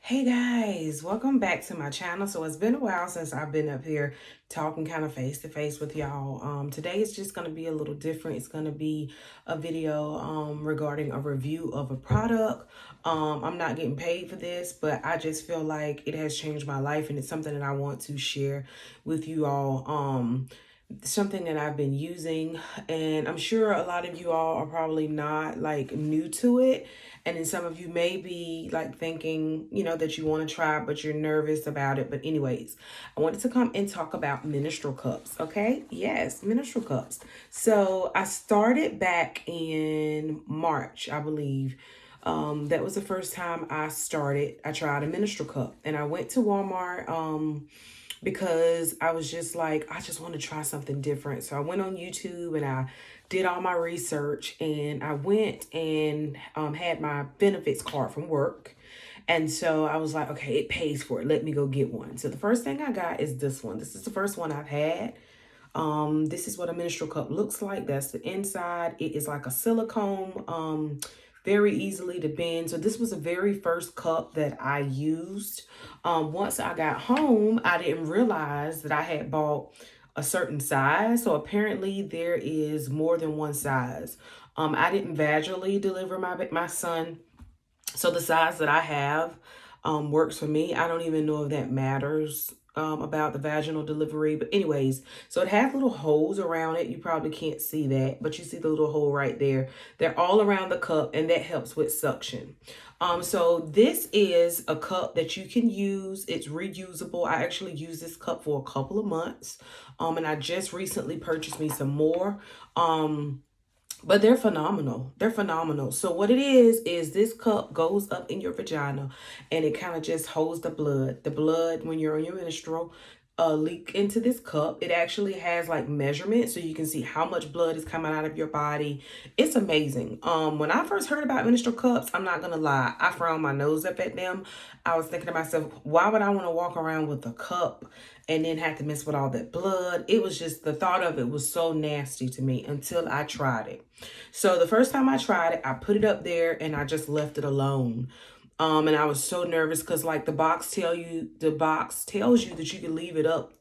Hey guys, welcome back to my channel. So it's been a while since I've been up here talking kind of face to face with y'all. Today is just going to be a little different. It's going to be a video regarding a review of a product. I'm not getting paid for this, but I just feel like it has changed my life and it's something that I want to share with you all. Something that I've been using, and I'm sure a lot of you all are probably not like new to it, and then some of you may be like thinking, that you want to try but you're nervous about it. But anyways, I wanted to come and talk about menstrual cups. Okay, yes, menstrual cups. So I started back in March, I believe. That was the first time I tried a menstrual cup, and I went to Walmart because I was just like, I just want to try something different. So I went on YouTube and I did all my research, and I went and had my benefits card from work. And so I was like, okay, it pays for it. Let me go get one. So the first thing I got is this one. This is the first one I've had. This is what a menstrual cup looks like. That's the inside. It is like a silicone, very easily to bend. So this was the very first cup that I used. Once I got home, I didn't realize that I had bought a certain size. So apparently there is more than one size. I didn't vaginally deliver my son. So the size that I have works for me. I don't even know if that matters about the vaginal delivery. But anyways, so it has little holes around it. You probably can't see that, but you see the little hole right there. They're all around the cup, and that helps with suction. So this is a cup that you can use. It's reusable. I actually used this cup for a couple of months. And I just recently purchased me some more. But they're phenomenal. They're phenomenal. So what it is this cup goes up in your vagina, and it kind of just holds the blood. The blood, when you're on your menstrual, leak into this cup. It actually has like measurements, so you can see how much blood is coming out of your body. It's amazing. When I first heard about menstrual cups, I'm not gonna lie, I frowned my nose up at them. I was thinking to myself, why would I want to walk around with a cup and then have to mess with all that blood? It was just, the thought of it was so nasty to me until I tried it. So the first time I tried it, I put it up there and I just left it alone. And I was so nervous because like the box tells you that you can leave it up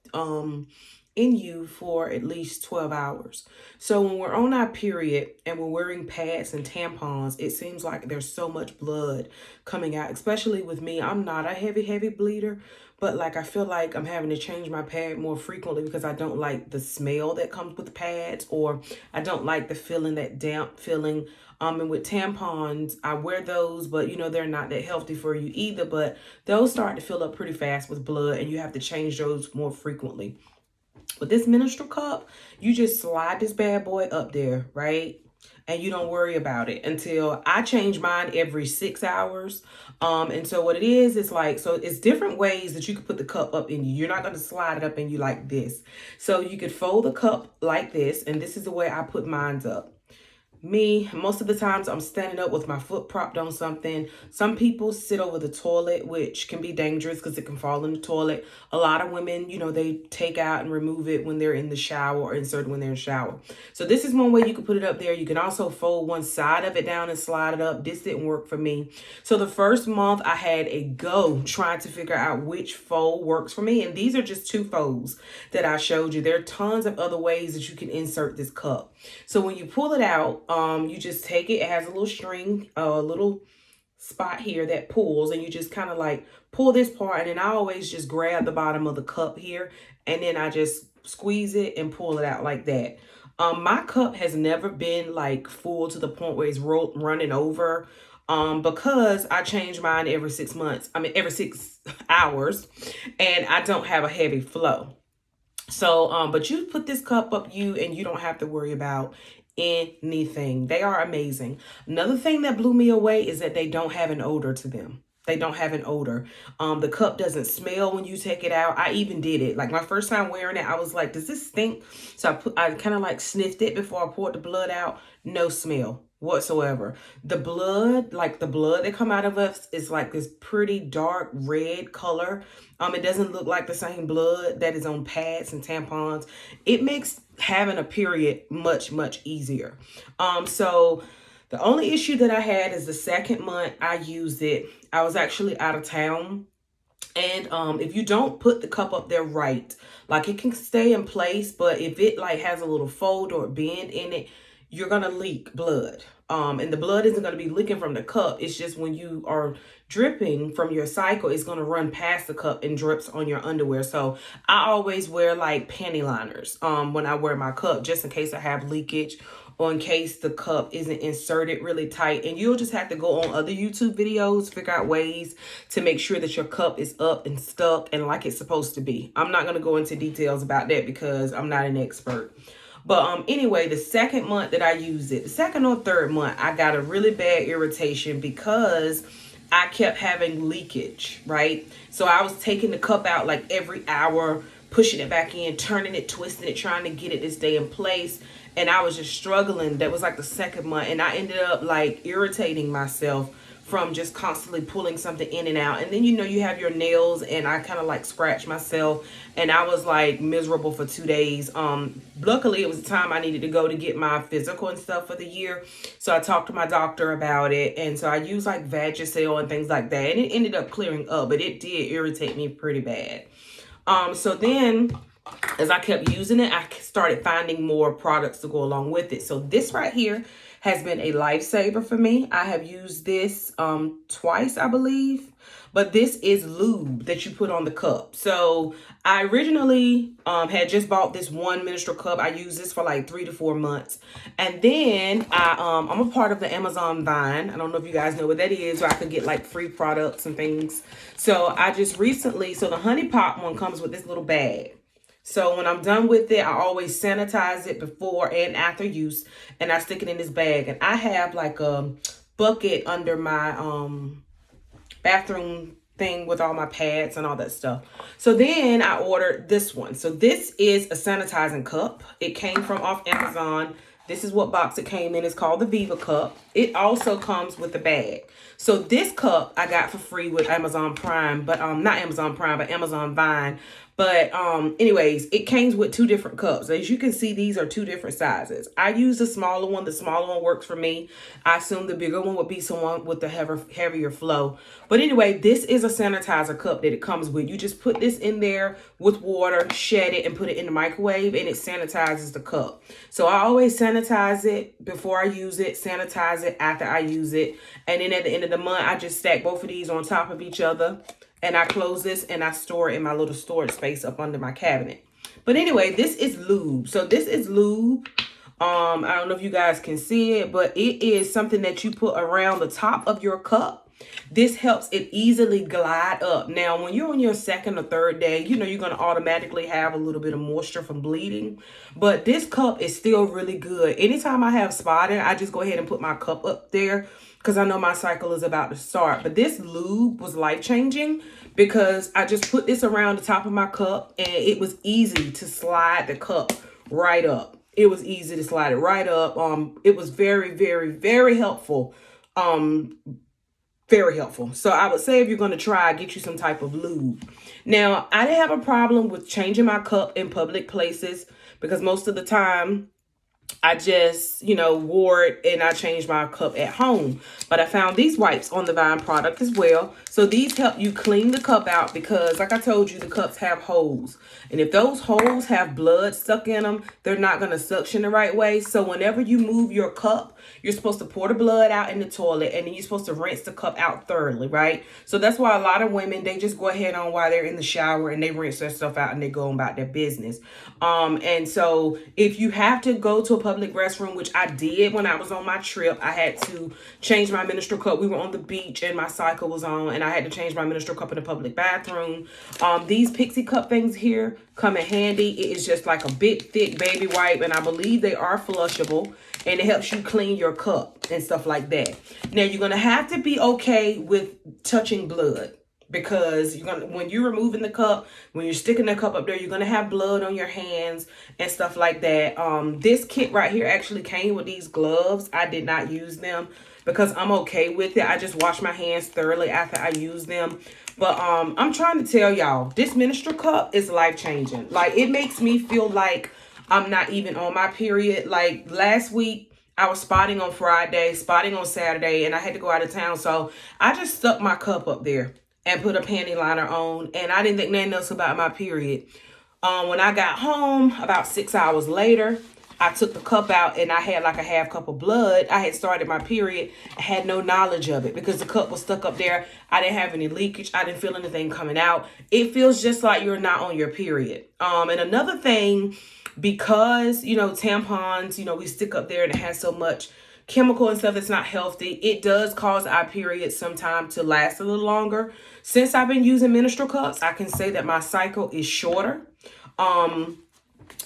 in you for at least 12 hours. So when we're on our period and we're wearing pads and tampons, it seems like there's so much blood coming out, especially with me. I'm not a heavy bleeder, but like I feel like I'm having to change my pad more frequently because I don't like the smell that comes with the pads, or I don't like the feeling, that damp feeling. And with tampons, I wear those, but they're not that healthy for you either. But those start to fill up pretty fast with blood, and you have to change those more frequently. With this menstrual cup, you just slide this bad boy up there, right? And you don't worry about it until I change mine every 6 hours. And so what it is like, so it's different ways that you can put the cup up in you. You're not going to slide it up in you like this. So you could fold the cup like this, and this is the way I put mine up. Me, most of the times I'm standing up with my foot propped on something. Some people sit over the toilet, which can be dangerous because it can fall in the toilet. A lot of women, they take out and remove it when they're in the shower, or insert it when they're in the shower. So this is one way you can put it up there. You can also fold one side of it down and slide it up. This didn't work for me. So the first month I had a go trying to figure out which fold works for me. And these are just two folds that I showed you. There are tons of other ways that you can insert this cup. So when you pull it out, you just take it. It has a little string, a little spot here that pulls, and you just kind of like pull this part. And then I always just grab the bottom of the cup here, and then I just squeeze it and pull it out like that. My cup has never been like full to the point where it's running over. Because I change mine every 6 months. I mean, every 6 hours, and I don't have a heavy flow. So, but you put this cup up and you don't have to worry about anything. They are amazing. Another thing that blew me away is that they don't have an odor to them. They don't have an odor. The cup doesn't smell when you take it out. I even did it. Like my first time wearing it, I was like, does this stink? So I kind of like sniffed it before I poured the blood out. No smell whatsoever. The blood, like the blood that come out of us, is like this pretty dark red color. It doesn't look like the same blood that is on pads and tampons. It makes having a period much easier. So the only issue that I had is the second month I used it, I was actually out of town. And if you don't put the cup up there right, like it can stay in place, but if it like has a little fold or bend in it, you're gonna leak blood. And the blood isn't gonna be leaking from the cup. It's just when you are dripping from your cycle, it's gonna run past the cup and drips on your underwear. So I always wear like panty liners when I wear my cup, just in case I have leakage or in case the cup isn't inserted really tight. And you'll just have to go on other YouTube videos, figure out ways to make sure that your cup is up and stuck and like it's supposed to be. I'm not going to go into details about that because I'm not an expert. But anyway, the second month that I used it, the second or third month, I got a really bad irritation because I kept having leakage, right? So I was taking the cup out like every hour, pushing it back in, turning it, twisting it, trying to get it to stay in place. And I was just struggling. That was like the second month. And I ended up like irritating myself from just constantly pulling something in and out. And then, you have your nails, and I kind of like scratched myself, and I was like miserable for 2 days. Luckily it was the time I needed to go to get my physical and stuff for the year. So I talked to my doctor about it. And so I used like Vagisil and things like that. And it ended up clearing up, but it did irritate me pretty bad. So then as I kept using it, I started finding more products to go along with it. So this right here has been a lifesaver for me. I have used this twice, I believe. But this is lube that you put on the cup. So I originally had just bought this one menstrual cup. I used this for like 3 to 4 months. And then I'm a part of the Amazon Vine. I don't know if you guys know what that is, where I could get like free products and things. So I just recently, so the Honey Pop one comes with this little bag. So when I'm done with it, I always sanitize it before and after use, and I stick it in this bag. And I have like a bucket under my bathroom thing with all my pads and all that stuff. So then I ordered this one. So this is a sanitizing cup. It came from off Amazon. This is what box it came in. It's called the Viva cup. It also comes with a bag. So this cup I got for free with Amazon Prime, but not Amazon Prime, but Amazon Vine. But anyways, it came with 2 different cups. As you can see, these are 2 different sizes. I use the smaller one. The smaller one works for me. I assume the bigger one would be someone with the heavier flow. But anyway, this is a sanitizer cup that it comes with. You just put this in there with water, shed it, and put it in the microwave, and it sanitizes the cup. So I always sanitize it before I use it, sanitize it after I use it. And then at the end of the month, I just stack both of these on top of each other. And I close this and I store it in my little storage space up under my cabinet. But anyway, this is lube. So this is lube. I don't know if you guys can see it, but it is something that you put around the top of your cup. This helps it easily glide up. Now, when you're on your second or third day, you're going to automatically have a little bit of moisture from bleeding. But this cup is still really good. Anytime I have spotting, I just go ahead and put my cup up there because I know my cycle is about to start. But this lube was life-changing because I just put this around the top of my cup, and it was easy to slide the cup right up. It was easy to slide it right up. It was very, very, very helpful. Very helpful. So I would say if you're going to try, get you some type of lube. Now, I didn't have a problem with changing my cup in public places because most of the time I just, wore it and I changed my cup at home. But I found these wipes on the Vine product as well. So these help you clean the cup out because, like I told you, the cups have holes. And if those holes have blood stuck in them, they're not going to suction the right way. So whenever you move your cup, you're supposed to pour the blood out in the toilet, and then you're supposed to rinse the cup out thoroughly, right? So that's why a lot of women, they just go ahead on while they're in the shower and they rinse their stuff out and they go about their business. And so if you have to go to a public restroom, which I did when I was on my trip, I had to change my menstrual cup. We were on the beach and my cycle was on, and I had to change my menstrual cup in the public bathroom. These Pixie cup things here come in handy. It is just like a big thick baby wipe, and I believe they are flushable, and it helps you clean your cup and stuff like that. Now, you're going to have to be okay with touching blood because when you're removing the cup, when you're sticking the cup up there, you're going to have blood on your hands and stuff like that. This kit right here actually came with these gloves. I did not use them because I'm okay with it. I just wash my hands thoroughly after I use them. But I'm trying to tell y'all, this menstrual cup is life-changing. Like, it makes me feel like I'm not even on my period. Like, last week, I was spotting on Friday, spotting on Saturday, and I had to go out of town. So I just stuck my cup up there and put a panty liner on. And I didn't think nothing else about my period. When I got home about 6 hours later, I took the cup out and I had like a half cup of blood. I had started my period. I had no knowledge of it because the cup was stuck up there. I didn't have any leakage. I didn't feel anything coming out. It feels just like you're not on your period. And another thing, because, tampons, we stick up there and it has so much chemical and stuff that's not healthy, it does cause our periods sometimes to last a little longer. Since I've been using menstrual cups, I can say that my cycle is shorter.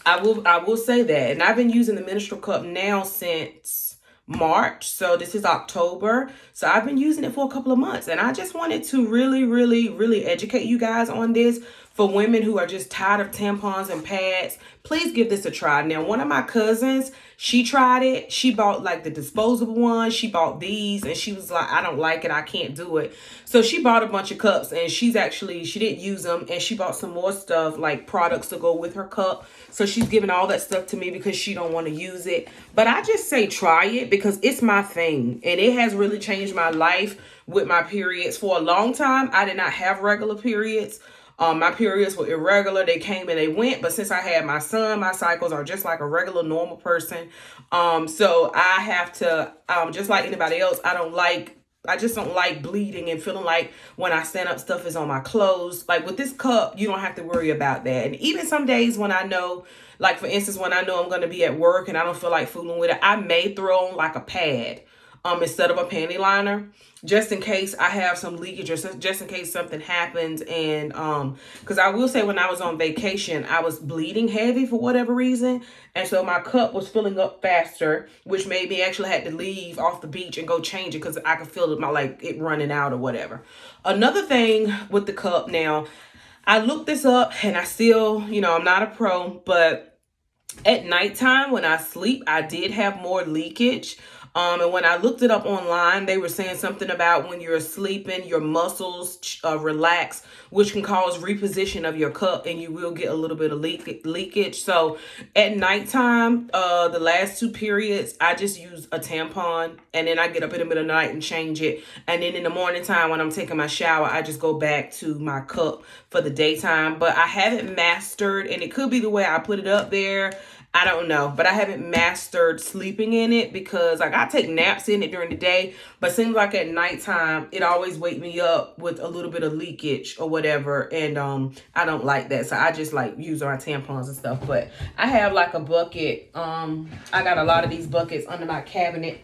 I will say that. And I've been using the menstrual cup now since March. So this is October. So I've been using it for a couple of months. And I just wanted to really, really, really educate you guys on this. For women who are just tired of tampons and pads, please give this a try. Now, one of my cousins, she tried it. She bought like the disposable ones. She bought these and she was like, I don't like it. I can't do it. So she bought a bunch of cups and she didn't use them. And she bought some more stuff like products to go with her cup. So she's giving all that stuff to me because she don't want to use it. But I just say try it because it's my thing. And it has really changed my life with my periods. For a long time, I did not have regular periods. My periods were irregular. They came and they went. But since I had my son, my cycles are just like a regular normal person. So I have to, just like anybody else, I just don't like bleeding and feeling like when I stand up, stuff is on my clothes. Like with this cup, you don't have to worry about that. And even some days when I know, like for instance, when I know I'm going to be at work and I don't feel like fooling with it, I may throw on like a pad instead of a panty liner, just in case I have some leakage or just in case something happens. And because I will say when I was on vacation, I was bleeding heavy for whatever reason. And so my cup was filling up faster, which made me actually had to leave off the beach and go change it because I could feel it running out or whatever. Another thing with the cup now, I looked this up and I still, I'm not a pro, but at nighttime when I sleep, I did have more leakage. And when I looked it up online, they were saying something about when you're sleeping, your muscles relax, which can cause reposition of your cup and you will get a little bit of leakage. So at nighttime, the last 2 periods, I just use a tampon and then I get up in the middle of the night and change it. And then in the morning time when I'm taking my shower, I just go back to my cup for the daytime. But I haven't mastered, and it could be the way I put it up there, I don't know, but I haven't mastered sleeping in it because like I take naps in it during the day, but it seems like at nighttime, it always wake me up with a little bit of leakage or whatever. And I don't like that. So I just like use our tampons and stuff. But I have like a bucket. I got a lot of these buckets under my cabinet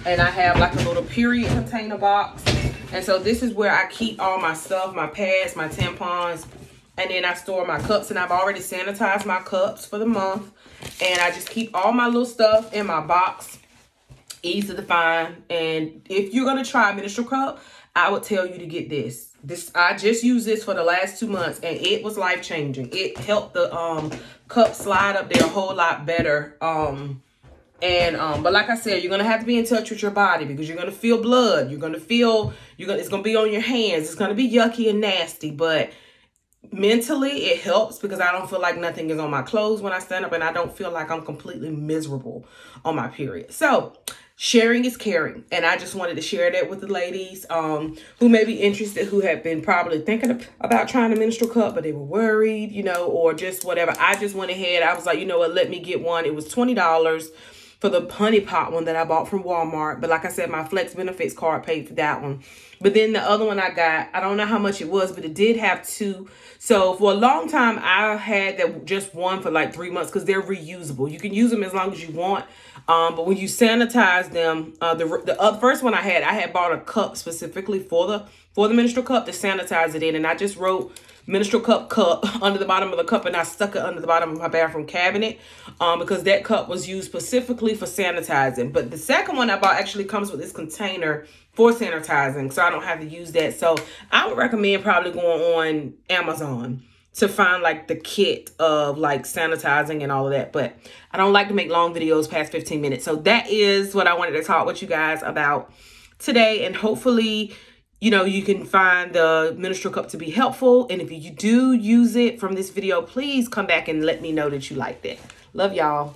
and I have like a little period container box. And so this is where I keep all my stuff, my pads, my tampons, and then I store my cups, and I've already sanitized my cups for the month. And I just keep all my little stuff in my box, easy to find. And if you're going to try a menstrual cup, I would tell you to get this. I just used this for the last 2 months, and it was life-changing. It helped the cup slide up there a whole lot better. But like I said, you're going to have to be in touch with your body because you're going to feel blood. It's going to be on your hands. It's going to be yucky and nasty, but mentally it helps because I don't feel like nothing is on my clothes when I stand up, and I don't feel like I'm completely miserable on my period. So sharing is caring, and I just wanted to share that with the ladies who may be interested, who have been probably thinking about trying a menstrual cup, but they were worried, or just whatever. I just went ahead. I was like, you know what, let me get one. It was $20 for the honey pot one that I bought from Walmart. But like I said, my Flex Benefits card paid for that one. But then the other one I got, I don't know how much it was, but it did have 2. So for a long time, I had that just one for like 3 months because they're reusable. You can use them as long as you want. But when you sanitize them, the first one I had bought a cup specifically for the menstrual cup to sanitize it in. And I just wrote menstrual cup under the bottom of the cup, and I stuck it under the bottom of my bathroom cabinet because that cup was used specifically for sanitizing. But the second one I bought actually comes with this container for sanitizing, so I don't have to use that. So I would recommend probably going on Amazon to find like the kit of like sanitizing and all of that. But I don't like to make long videos past 15 minutes. So that is what I wanted to talk with you guys about today. And hopefully, you can find the menstrual cup to be helpful. And if you do use it from this video, please come back and let me know that you liked it. Love y'all.